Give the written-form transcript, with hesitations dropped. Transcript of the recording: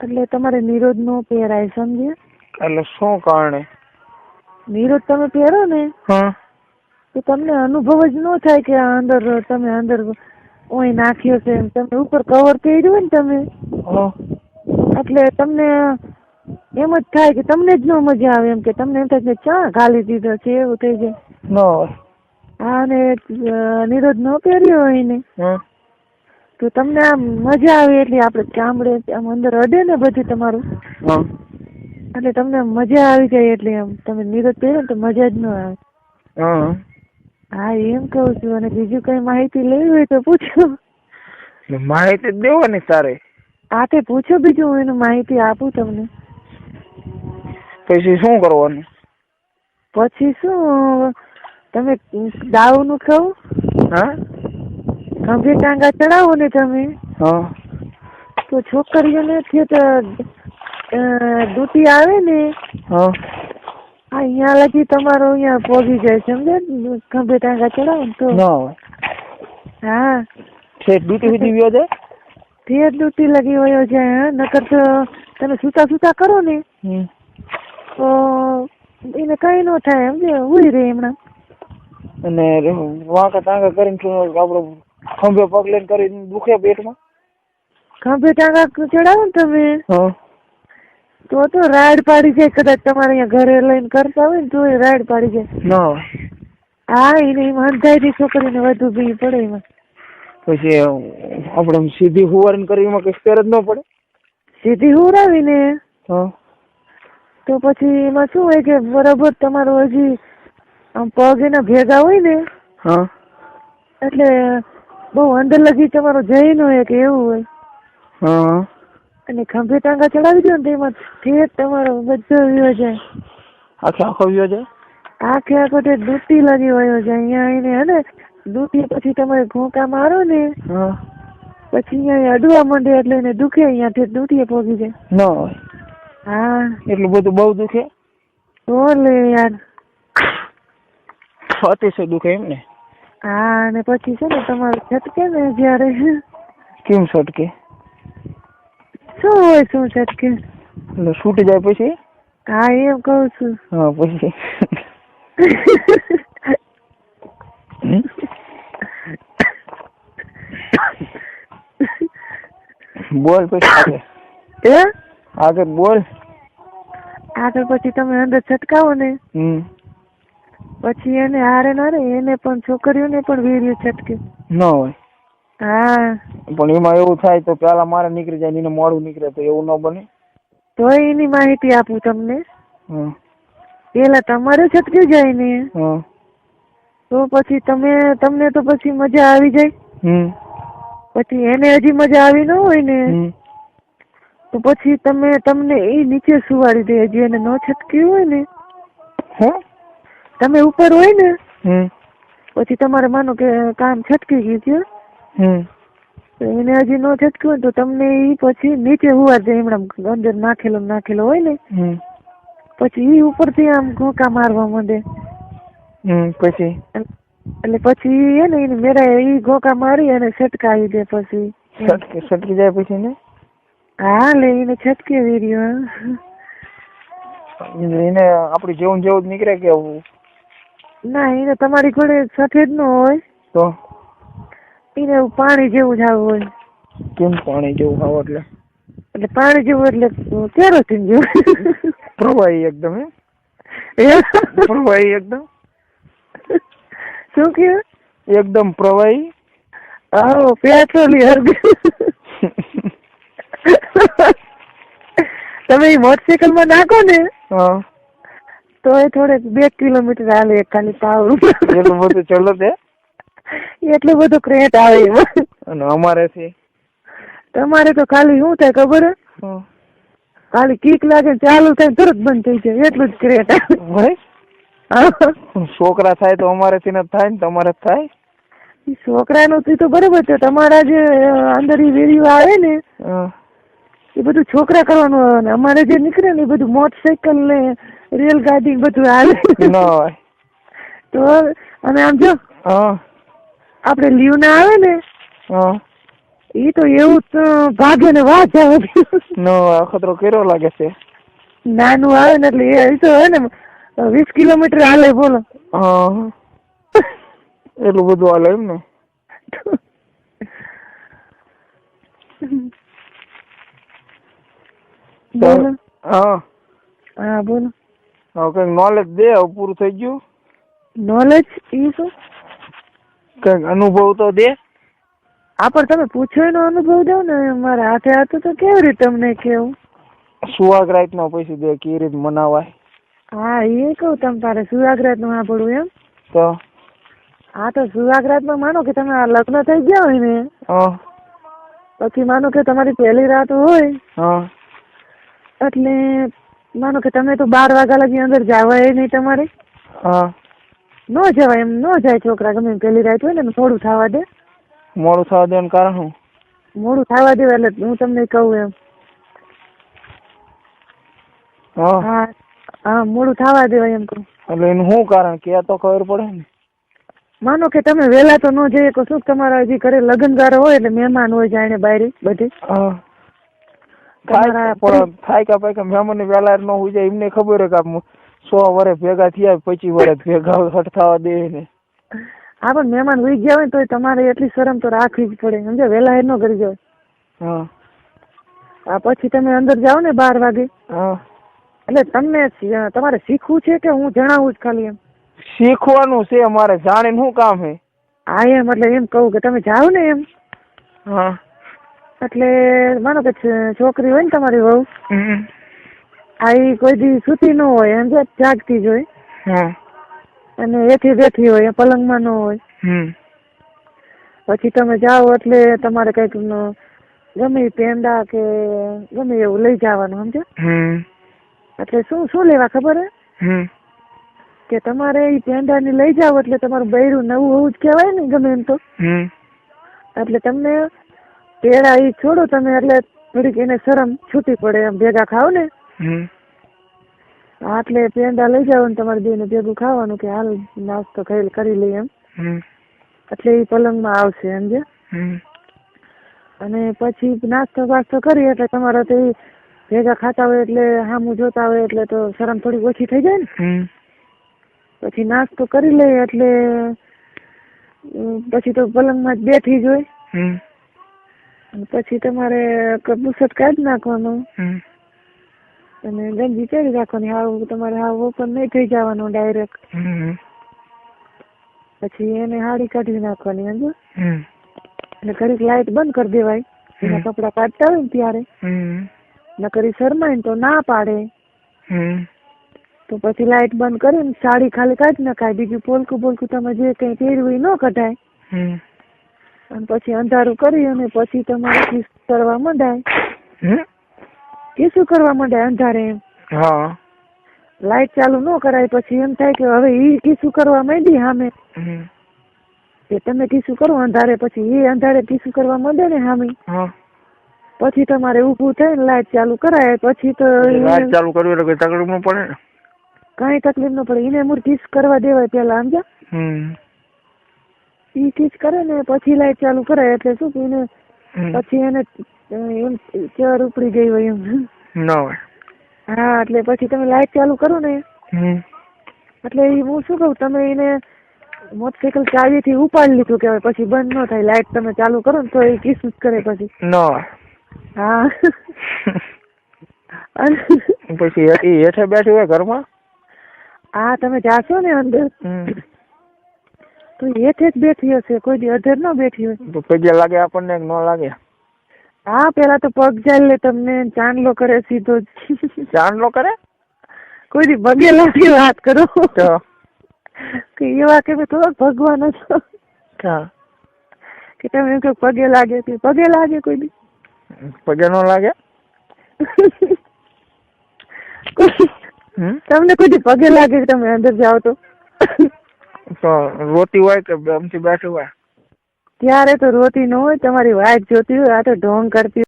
એટલે તમારે નિરોધ નો પહેરાય, સમજ્યા? એટલે શું કારણે? નિરોધ તમે પહેરો ને હા તો તમને અનુભવ જ ન થાય કે આ અંદર તમે અંદર ઓય નાખ્યો છે. તમે ઉપર કવર પહેર્યું હોય ને તમે, હા એટલે તમને એમ જ થાય કે તમને જ ન મજા આવે, એમ કે તમને એમ થાય કે ચા ગાલી દીધો છે, એવું થઈ જાય. ન હોય. હા, ને નિરોધ ન પહેર્યો હોય ને તો તમને આમ મજા આવે, એટલે આપડે ચામડે આમ અંદર અડે ને બધું તમારું, એટલે તમને મજા આવી જાય. એટલે આમ તમે નિરોધ પહેરો ને તો મજા જ ન આવે. હા, એમ કહું છું. અને બીજું કઈ માહિતી લેવી હોય તો પૂછો. માહિતી દેવાની તારે. હા, તે પૂછો બીજું, હું એનું માહિતી આપું તમને. પછી શું કરવાનું? પછી શું, તમે દાવ નું ખાવ, હા, ખંભે ટાંગા ચડાવો ને તમે, હા, તો છોકરીઓને દૂધી આવે ને, હા, અહીંયા લગી તમારો અહીંયા પોગી જાય, સમજે? ખંભે ટાંગા ચડાવો ને તો. ના હોય. હા, ડૂટી સુધી વ્યો જાય. ફેર દૂધી લગી વયો જાય. નકર તો તમે સૂતા કરો ને તો એને કઈ ન થાય, સમજે? ઉઈ રે એમણા. અને વાંકા ટાંગા કરીને આપડે ખંભે પગ લઈને કરીને દુખે પેટમાં. ખંભે ટાંગા ચડાવો ને તમે તો રાડ પાડી જાય. કદાચ તમારે અહીંયા ઘરે લઈને કરતા હોય ને તો રાડ પાડી જાય. ના. હા, એને અંધાઈ છોકરીને વધુ ભી પડે એમાં. પછી આપડે સીધી હુવારીને કરી એમાં કઈ ફેર જ ન પડે. સીધી હુરાવીને તો પછી એમાં શું હોય કે બરાબર તમારું હજી આમ પગ એના ભેગા હોય ને, એટલે બહુ અંદર લગી તમારો જઈ ન હોય કે એવું હોય. અને ખંભે ટાંગા ચડાવી દો ને તો એમાં ઠેઠ તમારો બધો વ્યો જાય. આખો વ્યો જાય. આખો દૂધી લગી વયો જાય. અહીંયા એને હે ને દૂધી પછી તમે ઘોંકા મારો ને પછી અહીંયા અડવા માંડે, એટલે એને દુખે. અહીંયાથી દૂધીએ પોગી જાય. ન હોય. હા, એટલું બધું બહુ દુખે. લે યાર, અતિશય દુખે એમ ને? હા, અને પછી છે ને તમારું છટકે ને જયારે. કેમ છટકે? શું હોય? શું છટકે? એટલે છૂટી જાય પછી? હા, એમ કઉ છું. હા, પછી બોલ પછી આગળ બોલ. આગળ પછી તમે અંદર છટકાવો ને પછી એને હારે નારે એને પણ છોકરીઓને પણ વીર્ય છટકે. ન હોય. હા, પણ એમાં એવું થાય તો પેલા મારે નીકળી જાય, એને મોડું નીકળે તો એવું ન બને. તો એની માહિતી આપું તમને. પેલા તમારે છટકી જાય ને તો પછી તમને તો પછી મજા આવી જાય. પછી એને હજી મજા આવી ન હોય ને તો પછી તમને એ નીચે સુવાડી દે. હજી એને ન છટક્યું હોય ને, તમે ઉપર હોય ને પછી તમારે માનો કે કામ છટકી ગયું છે, એને હજી ન છટક્યું હોય તો તમને એ પછી નીચે હુવા દે. એમણા અંદર નાખેલો હોય ને પછી ઈ ઉપરથી આમ ઘોંકા મારવા માંડે. પછી એટલે પછી એને મેળા ઈ ઘોંકા મારી અને છટકાવી દે. પછી છટકી જાય પછી ને? હા, લે એને છટકે વીર્યો. એને આપડે જેવું જ નીકળે કે ના, એને તમારી ઘોડે સફેદ નો હોય તો એને પાણી જેવું જ આવું હોય. કેમ પાણી જેવું આવો? એટલે પાણી જેવું એટલે કેરોસીન જેવું. પ્રવાહી એકદમ. પ્રવાહી એકદમ. શું કે? એકદમ પ્રવાહી. આવો પેટ્રોલિયમ. તમે મોટરસાયકલ માં નાખો ને તો એ થોડે 2 કિલોમીટર હાલે ખાલી પાવર. એટલું બધું ચલો તે? એટલું બધું ક્રેટ આવે એમાં. અને અમારે છે તમારે તો ખાલી શું થાય ખબર? ખાલી કીક લાગે ચાલુ થાય તરત બંધ થઈ જાય, એટલું જ ક્રેટ આવે. છોકરા થાય તો અમારેથી ન થાય ને તમારે થાય? છોકરાનું તો બરોબર છે. તમારા જે અંદર વીડિયો આવે ને એ બધું છોકરા કરવાનું આવે ને અમારે જે નીકળે ને એ બધું મોટરસાયકલ ને રેલગાડી બધું આવે. તો અને આમ જો આપડે લીવ ના આવે ને ઈ તો એવું જ ભાગે ને વાત આવે નો અખતરો કેરો લાગે છે. નાનું આવે ને એટલે એ તો હે ને 20 કિલોમીટર હાલે બોલો. હા એટલું બધું હાલે એમ ને. બોલો. હા હા બોલો. હવે કઈક નોલેજ દે, હવે પૂરું થઈ ગયું. નોલેજ ઈ શું? કઈક અનુભવ તો દે. આ પણ તમે પૂછો એનો અનુભવ દો ને. મારા હાથે હાથે તો કેવી રીતે તમને કેવું? સુહાગરાત નો પૈસા દે કેવી રીતે મનાવાય? હા એ કહું તમ તારે સુહાગરાત નું સાંભળવું એમ? તો હા તો સુહાગરાત માં માનો કે તમે લગ્ન થઈ ગયા હોય ને, પછી માનો કે તમારી પહેલી રાત હોય, એટલે માનો કે તમે તો 12 વાગ્યા લગી અંદર જવાય નહીં તમારે. ન જવાય એમ ન જાય છોકરા ગમે પહેલી રાત હોય ને થોડું થવા દે. મોડું થવા દેવાનું કારણ શું? મોડું થવા દે એટલે હું તમને કહું એમ. હા મોડું થવા દેવાય એમ કહું. એટલે એનું શું કારણ કે તો ખબર પડે ને. માનો કે તમે વહેલા તો ન જઈએ તો શું તમારા હજી ઘરે લગ્નગારો હોય એટલે મહેમાન હોય જાણે બહાર બધે. થાય કે મહેમાન વહેલા ન હોય જાય એમને ખબર હોય કે 100 વર્ષ ભેગા થયા 25 વર્ષ ભેગા હટ થવા દે ને. હા પણ મહેમાન ઉઈ ગયા હોય તો તમારે એટલી શરમ તો રાખવી જ પડે સમજે. વહેલા એ ન કરી જાય. પછી તમે અંદર જાઓ ને 12 વાગે, એટલે તમને તમારે શીખવું છે કે હું જણાવું જ ખાલી એમ? શીખવાનું છે અમારે, જાણીને શું કામ છે? હા એમ એટલે એમ કહું કે તમે જાઓ ને એમ. એટલે માનો કે છોકરી હોય ને તમારી વહુ, આ કોઈ દી સૂતી ન હોય એમ જાગતી જ હોય, અને એથી બેઠી હોય પલંગમાં ન હોય. પછી તમે જાઓ એટલે તમારે કઈક ગમે પેંડા કે ગમે એવું લઈ જવાનું સમજો. એટલે શું લેવા ખબર હે કે તમારે એ પેંડા ને લઈ જાવ એટલે તમારું બૈરું નવું હોવું જ કહેવાય ને ગમે એમ તો. એટલે તમને પેડા ઈ છોડો તમે એટલે થોડીક એને શરમ છૂટી પડે એમ ભેગા ખાવ ને. એટલે પેંડા લઈ જાવ ને તમારે બેને ભેગું ખાવાનું કે હાલ નાસ્તો કરી લઈએ એમ. એટલે એ પલંગમાં આવશે સમજે. અને પછી નાસ્તો બાસ્તો કરી એટલે તમારે તો ભેગા ખાતા હોય એટલે સામું જોતા હોય એટલે તો શરમ થોડી ઓછી થઈ જાય ને. પછી નાસ્તો કરી લઈએ એટલે પછી તો પલંગમાં જ બેઠી જ હોય. પછી તમારે બુસટ કાઢી નાખવાનું અને ગંજી પહેરી રાખવાની. હાવ તમારે હાવ ઓપન નહીં થઈ જવાનું ડાયરેક્ટ. પછી એને હાડી કાઢી નાખવાની સમજો. એટલે ઘડીક લાઈટ બંધ કરી દેવાય એના કપડા કાઢતા હોય ને ત્યારે. નકરી શરમાય ને તો ના પાડે તો પછી લાઈટ બંધ કરીને સાડી ખાલી કાઢી નખાય. બીજું પોલકું બોલકું તમે જે કઈ પહેરવું એ ન કઢાય. અને પછી અંધારું કરી અને પછી તમારે કિસ કરવા માંડાય. કિસું કરવા માંડાય અંધારે એમ. લાઈટ ચાલુ ન કરાય. પછી એમ થાય કે હવે ઈ કિસું કરવા માંડી સામે કે તમે કિસું કરો અંધારે. પછી એ અંધારે કિસું કરવા માંડે ને સામે. પછી તમારે ઊભું થઈને લાઈટ ચાલુ કરાય. પછી તો લાઈટ ચાલુ કરવી એટલે કઈ તકલીફ ન પડે ને? કઈ તકલીફ ન પડે. એને મૂળ કિસ કરવા દેવાય પેલા સમજા. ઈ કિસ કરે ને પછી લાઈટ ચાલુ કરાય એટલે શું કે એને પછી એને એમ ચર ઉપડી ગઈ હોય એમ ન હોય. હા એટલે પછી તમે લાઈટ ચાલુ કરો ને એટલે હું શું કહું તમે એને મોટરસાયકલ ચાવી થી ઉપાડી લીધું કેવાય. પછી બંધ ન થાય. લાઈટ તમે ચાલુ કરો ને તો એ કિસ જ કરે પછી. હા પછી હેઠે બેઠી હોય ઘરમાં. હા તમે જાશો ને અંદર તો હેઠે જ બેઠી હશે. કોઈ દી અધર ન બેઠી હોય. તો પગે લાગે આપણને ન લાગે? હા પેલા તો પગ જાય લે તમને ચાંદલો કરે સીધો જ. ચાંદલો કરે? કોઈ દી પગે લાગે વાત કરો કે એવા કે થોડોક ભગવાન છો કે તમે એમ કે પગે લાગે પગે લાગે કોઈ દી? પગે ન લાગે? તમને કોઈ દી પગે લાગે તમે અંદર જાઓ તો? રોતી હોય કે આમથી બેઠી હોય? ત્યારે તો રોતી ન હોય. તમારી વાઈફ જોતી હોય. આ તો ઢોંગ કરતી